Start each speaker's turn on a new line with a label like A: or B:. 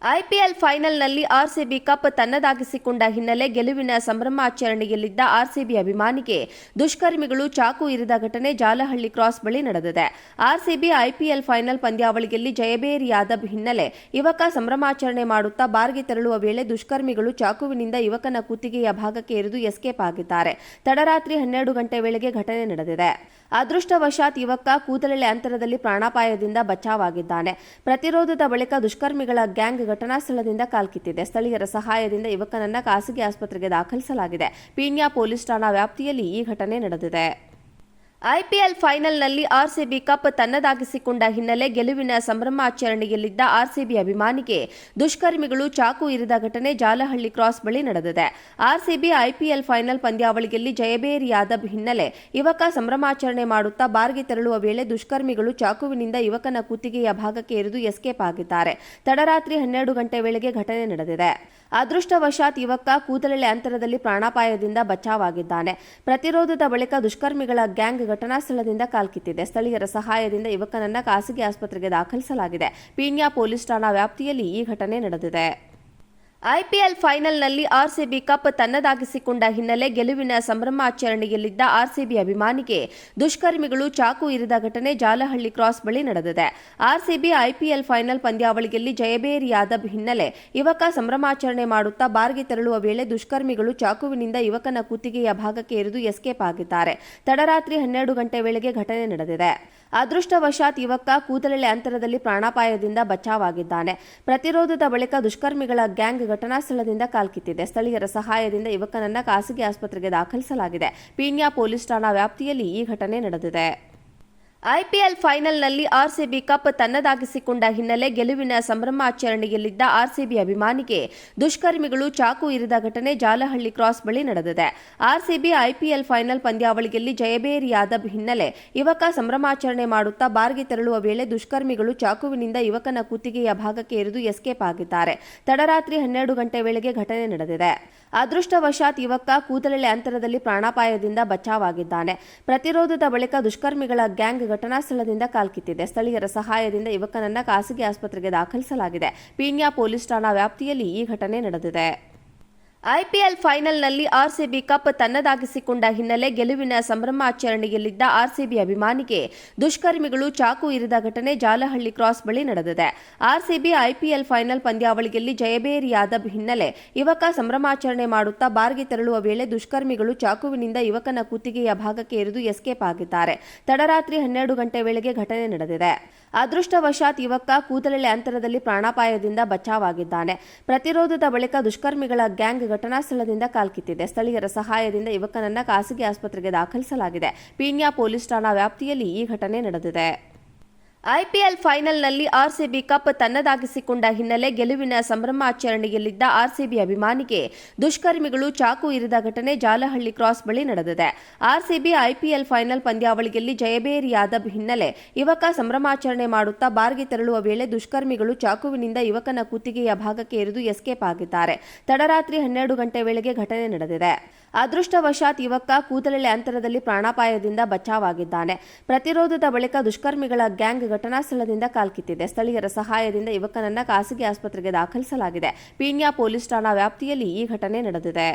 A: IPL ಫೈನಲ್ನಲ್ಲಿ RCB cup ತನ್ನದಾಗಿಸಿಕೊಂಡ ಹಿನ್ನೆಲೆ ಗೆಲುವಿನ ಸಂಭ್ರಮಾಚರಣೆಯಲ್ಲಿದ್ದ ಆರ್ಸಿಬಿ ಅಭಿಮಾನಿಗೆ ದುಷ್ಕರ್ಮಿಗಳು ಚಾಕು ಇರಿದ ಘಟನೆ ಜಾಲಹಳ್ಳಿ ಕ್ರಾಸ್ ಬಳಿ ನಡೆದಿದೆ. ಆರ್ಸಿಬಿ ಐಪಿಎಲ್ ಫೈನಲ್ ಪಂದ್ಯಾವಳಿಯಲ್ಲಿ ಜಯಭೇರಿಯಾದ ಹಿನ್ನೆಲೆ ಯುವಕ ಸಂಭ್ರಮಾಚರಣೆ ಮಾಡುತ್ತಾ ಬಾರ್ಗೆ ತೆರಳುವ ವೇಳೆ ದುಷ್ಕರ್ಮಿಗಳು ಚಾಕುವಿನಿಂದ ಯುವಕನ ಕುತ್ತಿಗೆಯ ಭಾಗಕ್ಕೆ ಇರಿದು ಎಸ್ಕೇಪ್ ಆಗಿದ್ದಾರೆ. ತಡರಾತ್ರಿ 12 ಗಂಟೆ ವೇಳೆಗೆ ಘಟನೆ ನಡೆದಿದೆ. ಅದೃಷ್ಟವಶಾತ್ ಯುವಕ ಕೂದಲೆಳೆ ಅಂತರದಲ್ಲಿ ಪ್ರಾಣಾಪಾಯದಿಂದ ಬಚಾವಾಗಿದ್ದಾನೆ. ಪ್ರತಿರೋಧದ ಬಳಿಕ ದುಷ್ಕರ್ಮಿಗಳ ಗ್ಯಾಂಗ್ ಘಟನಾ ಸ್ಥಳದಿಂದ ಕಾಲ್ಕಿತ್ತಿದೆ. ಸ್ಥಳೀಯರ ಸಹಾಯದಿಂದ ಯುವಕನನ್ನ ಖಾಸಗಿ ಆಸ್ಪತ್ರೆಗೆ ದಾಖಲಿಸಲಾಗಿದೆ. ಪೀಣ್ಯ ಪೊಲೀಸ್ ಠಾಣಾ ವ್ಯಾಪ್ತಿಯಲ್ಲಿ ಈ ಘಟನೆ ನಡೆದಿದೆ. ಐಪಿಎಲ್ ಫೈನಲ್ನಲ್ಲಿ ಆರ್ಸಿಬಿ ಕಪ್ ತನ್ನದಾಗಿಸಿಕೊಂಡ ಹಿನ್ನೆಲೆ ಗೆಲುವಿನ ಸಂಭ್ರಮಾಚರಣೆಯಲ್ಲಿದ್ದ ಆರ್ಸಿಬಿ ಅಭಿಮಾನಿಗೆ ದುಷ್ಕರ್ಮಿಗಳು ಚಾಕು ಇರಿದ ಘಟನೆ ಜಾಲಹಳ್ಳಿ ಕ್ರಾಸ್ ಬಳಿ ನಡೆದಿದೆ. ಆರ್ಸಿಬಿ ಐಪಿಎಲ್ ಫೈನಲ್ ಪಂದ್ಯಾವಳಿಯಲ್ಲಿ ಜಯಭೇರಿಯಾದ ಹಿನ್ನೆಲೆ ಯುವಕ ಸಂಭ್ರಮಾಚರಣೆ ಮಾಡುತ್ತಾ ಬಾರ್ಗೆ ತೆರಳುವ ವೇಳೆ ದುಷ್ಕರ್ಮಿಗಳು ಚಾಕುವಿನಿಂದ ಯುವಕನ ಕುತ್ತಿಗೆಯ ಭಾಗಕ್ಕೆ ಇರಿದು ಎಸ್ಕೇಪ್ ಆಗಿದ್ದಾರೆ. ತಡರಾತ್ರಿ 12 ಗಂಟೆ ವೇಳೆಗೆ ಘಟನೆ ನಡೆದಿದೆ. ಅದೃಷ್ಟವಶಾತ್ ಯುವಕ ಕೂದಲೆಳೆ ಅಂತರದಲ್ಲಿ ಪ್ರಾಣಾಪಾಯದಿಂದ ಬಚಾವಾಗಿದ್ದಾನೆ. ಪ್ರತಿರೋಧದ ಬಳಿಕ ದುಷ್ಕರ್ಮಿಗಳ ಗ್ಯಾಂಗ್ ಘಟನಾ ಸ್ಥಳದಿಂದ ಕಾಲ್ಕಿತ್ತಿದೆ. ಸ್ಥಳೀಯರ ಸಹಾಯದಿಂದ ಯುವಕನನ್ನ ಖಾಸಗಿ ಆಸ್ಪತ್ರೆಗೆ ದಾಖಲಿಸಲಾಗಿದೆ. ಪೀಣ್ಯ ಪೊಲೀಸ್ ಠಾಣಾ ವ್ಯಾಪ್ತಿಯಲ್ಲಿ ಈ ಘಟನೆ ನಡೆದಿದೆ. ಐಪಿಎಲ್ ಫೈನಲ್ನಲ್ಲಿ ಆರ್ಸಿಬಿ ಕಪ್ ತನ್ನದಾಗಿಸಿಕೊಂಡ ಹಿನ್ನೆಲೆ ಗೆಲುವಿನ ಸಂಭ್ರಮಾಚರಣೆಯಲ್ಲಿದ್ದ ಆರ್ಸಿಬಿ ಅಭಿಮಾನಿಗೆ ದುಷ್ಕರ್ಮಿಗಳು ಚಾಕು ಇರಿದ ಘಟನೆ ಜಾಲಹಳ್ಳಿ ಕ್ರಾಸ್ ಬಳಿ ನಡೆದಿದೆ. ಆರ್ಸಿಬಿ ಐಪಿಎಲ್ ಫೈನಲ್ ಪಂದ್ಯಾವಳಿಯಲ್ಲಿ ಜಯಭೇರಿಯಾದ ಹಿನ್ನೆಲೆ ಯುವಕ ಸಂಭ್ರಮಾಚರಣೆ ಮಾಡುತ್ತಾ ಬಾರ್ಗೆ ತೆರಳುವ ವೇಳೆ ದುಷ್ಕರ್ಮಿಗಳು ಚಾಕುವಿನಿಂದ ಯುವಕನ ಕುತ್ತಿಗೆಯ ಭಾಗಕ್ಕೆ ಇರಿದು ಎಸ್ಕೇಪ್ ಆಗಿದ್ದಾರೆ. ತಡರಾತ್ರಿ 12 ಗಂಟೆ ವೇಳೆಗೆ ಘಟನೆ ನಡೆದಿದೆ. ಅದೃಷ್ಟವಶಾತ್ ಯುವಕ ಕೂದಲೆಳೆ ಅಂತರದಲ್ಲಿ ಪ್ರಾಣಾಪಾಯದಿಂದ ಬಚಾವಾಗಿದ್ದಾನೆ. ಪ್ರತಿರೋಧದ ಬಳಿಕ ದುಷ್ಕರ್ಮಿಗಳ ಗ್ಯಾಂಗ್ ಘಟನಾ ಸ್ಥಳದಿಂದ ಕಾಲ್ಕಿತ್ತಿದೆ. ಸ್ಥಳೀಯರ ಸಹಾಯದಿಂದ ಯುವಕನನ್ನ ಖಾಸಗಿ ಆಸ್ಪತ್ರೆಗೆ ದಾಖಲಿಸಲಾಗಿದೆ. ಪೀಣ್ಯ ಪೊಲೀಸ್ ಠಾಣಾ ವ್ಯಾಪ್ತಿಯಲ್ಲಿ ಈ ಘಟನೆ ನಡೆದಿದೆ. ಐಪಿಎಲ್ ಫೈನಲ್ನಲ್ಲಿ ಆರ್ಸಿಬಿ ಕಪ್ ತನ್ನದಾಗಿಸಿಕೊಂಡ ಹಿನ್ನೆಲೆ ಗೆಲುವಿನ ಸಂಭ್ರಮಾಚರಣೆಯಲ್ಲಿದ್ದ ಆರ್ಸಿಬಿ ಅಭಿಮಾನಿಗೆ ದುಷ್ಕರ್ಮಿಗಳು ಚಾಕು ಇರಿದ ಘಟನೆ ಜಾಲಹಳ್ಳಿ ಕ್ರಾಸ್ ಬಳಿ ನಡೆದಿದೆ. ಆರ್ಸಿಬಿ ಐಪಿಎಲ್ ಫೈನಲ್ ಪಂದ್ಯಾವಳಿಯಲ್ಲಿ ಜಯಭೇರಿಯಾದ ಹಿನ್ನೆಲೆ ಯುವಕ ಸಂಭ್ರಮಾಚರಣೆ ಮಾಡುತ್ತಾ ಬಾರ್ಗೆ ತೆರಳುವ ವೇಳೆ ದುಷ್ಕರ್ಮಿಗಳು ಚಾಕುವಿನಿಂದ ಯುವಕನ ಕುತ್ತಿಗೆಯ ಭಾಗಕ್ಕೆ ಇರಿದು ಎಸ್ಕೇಪ್ ಆಗಿದ್ದಾರೆ. ತಡರಾತ್ರಿ 12 ಗಂಟೆ ವೇಳೆಗೆ ಘಟನೆ ನಡೆದಿದೆ. ಅದೃಷ್ಟವಶಾತ್ ಯುವಕ ಕೂದಲೆಳೆ ಅಂತರದಲ್ಲಿ ಪ್ರಾಣಾಪಾಯದಿಂದ ಬಚಾವಾಗಿದ್ದಾನೆ. ಪ್ರತಿರೋಧದ ಬಳಿಕ ದುಷ್ಕರ್ಮಿಗಳ ಗ್ಯಾಂಗ್ ಘಟನಾ ಸ್ಥಳದಿಂದ ಕಾಲ್ಕಿತ್ತಿದೆ. ಸ್ಥಳೀಯರ ಸಹಾಯದಿಂದ ಯುವಕನನ್ನ ಖಾಸಗಿ ಆಸ್ಪತ್ರೆಗೆ ದಾಖಲಿಸಲಾಗಿದೆ. ಪೀಣ್ಯ ಪೊಲೀಸ್ ಠಾಣಾ ವ್ಯಾಪ್ತಿಯಲ್ಲಿ ಈ ಘಟನೆ ನಡೆದಿದೆ. ಐಪಿಎಲ್ ಫೈನಲ್ನಲ್ಲಿ ಆರ್ಸಿಬಿ ಕಪ್ ತನ್ನದಾಗಿಸಿಕೊಂಡ ಹಿನ್ನೆಲೆ ಗೆಲುವಿನ ಸಂಭ್ರಮಾಚರಣೆಯಲ್ಲಿದ್ದ ಆರ್ಸಿಬಿ ಅಭಿಮಾನಿಗೆ ದುಷ್ಕರ್ಮಿಗಳು ಚಾಕು ಇರಿದ ಘಟನೆ ಜಾಲಹಳ್ಳಿ ಕ್ರಾಸ್ ಬಳಿ ನಡೆದಿದೆ. ಆರ್ಸಿಬಿ ಐಪಿಎಲ್ ಫೈನಲ್ ಪಂದ್ಯಾವಳಿಯಲ್ಲಿ ಜಯಭೇರಿಯಾದ ಹಿನ್ನೆಲೆ ಯುವಕ ಸಂಭ್ರಮಾಚರಣೆ ಮಾಡುತ್ತಾ ಬಾರ್ಗೆ ತೆರಳುವ ವೇಳೆ ದುಷ್ಕರ್ಮಿಗಳು ಚಾಕುವಿನಿಂದ ಯುವಕನ ಕುತ್ತಿಗೆಯ ಭಾಗಕ್ಕೆ ಇರಿದು ಎಸ್ಕೇಪ್ ಆಗಿದ್ದಾರೆ. ತಡರಾತ್ರಿ 12 ಗಂಟೆ ವೇಳೆಗೆ ಘಟನೆ ನಡೆದಿದೆ. ಅದೃಷ್ಟವಶಾತ್ ಯುವಕ ಕೂದಲೆಳೆ ಅಂತರದಲ್ಲಿ ಪ್ರಾಣಾಪಾಯದಿಂದ ಬಚಾವಾಗಿದ್ದಾನೆ. ಪ್ರತಿರೋಧದ ಬಳಿಕ ದುಷ್ಕರ್ಮಿಗಳ ಗ್ಯಾಂಗ್ ಘಟನಾ ಸ್ಥಳದಿಂದ ಕಾಲ್ಕಿತ್ತಿದೆ. ಸ್ಥಳೀಯರ ಸಹಾಯದಿಂದ ಯುವಕನನ್ನ ಖಾಸಗಿ ಆಸ್ಪತ್ರೆಗೆ ದಾಖಲಿಸಲಾಗಿದೆ. ಪೀಣ್ಯ ಪೊಲೀಸ್ ಠಾಣಾ ವ್ಯಾಪ್ತಿಯಲ್ಲಿ ಈ ಘಟನೆ ನಡೆದಿದೆ. ಐಪಿಎಲ್ ಫೈನಲ್ನಲ್ಲಿ ಆರ್ಸಿಬಿ ಕಪ್ ತನ್ನದಾಗಿಸಿಕೊಂಡ ಹಿನ್ನೆಲೆ ಗೆಲುವಿನ ಸಂಭ್ರಮಾಚರಣೆಯಲ್ಲಿದ್ದ ಆರ್ಸಿಬಿ ಅಭಿಮಾನಿಗೆ ದುಷ್ಕರ್ಮಿಗಳು ಚಾಕು ಇರಿದ ಘಟನೆ ಜಾಲಹಳ್ಳಿ ಕ್ರಾಸ್ ಬಳಿ ನಡೆದಿದೆ. ಆರ್ಸಿಬಿ ಐಪಿಎಲ್ ಫೈನಲ್ ಪಂದ್ಯಾವಳಿಯಲ್ಲಿ ಜಯಭೇರಿಯಾದ ಹಿನ್ನೆಲೆ ಯುವಕ ಸಂಭ್ರಮಾಚರಣೆ ಮಾಡುತ್ತಾ ಬಾರ್ಗೆ ತೆರಳುವ ವೇಳೆ ದುಷ್ಕರ್ಮಿಗಳು ಚಾಕುವಿನಿಂದ ಯುವಕನ ಕುತ್ತಿಗೆಯ ಭಾಗಕ್ಕೆ ಇರಿದು ಎಸ್ಕೇಪ್ ಆಗಿದ್ದಾರೆ. ತಡರಾತ್ರಿ 12 ಗಂಟೆ ವೇಳೆಗೆ ಘಟನೆ ನಡೆದಿದೆ. ಅದೃಷ್ಟವಶಾತ್ ಯುವಕ ಕೂದಲೆಳೆ ಅಂತರದಲ್ಲಿ ಪ್ರಾಣಾಪಾಯದಿಂದ ಬಚಾವಾಗಿದ್ದಾನೆ. ಪ್ರತಿರೋಧದ ಬಳಿಕ ದುಷ್ಕರ್ಮಿಗಳ ಗ್ಯಾಂಗ್ ಘಟನಾ ಸ್ಥಳದಿಂದ ಕಾಲ್ಕಿತ್ತಿದೆ. ಸ್ಥಳೀಯರ ಸಹಾಯದಿಂದ ಯುವಕನನ್ನ ಖಾಸಗಿ ಆಸ್ಪತ್ರೆಗೆ ದಾಖಲಿಸಲಾಗಿದೆ. ಪೀಣ್ಯ ಪೊಲೀಸ್ ಠಾಣಾ ವ್ಯಾಪ್ತಿಯಲ್ಲಿ ಈ ಘಟನೆ ನಡೆದಿದೆ.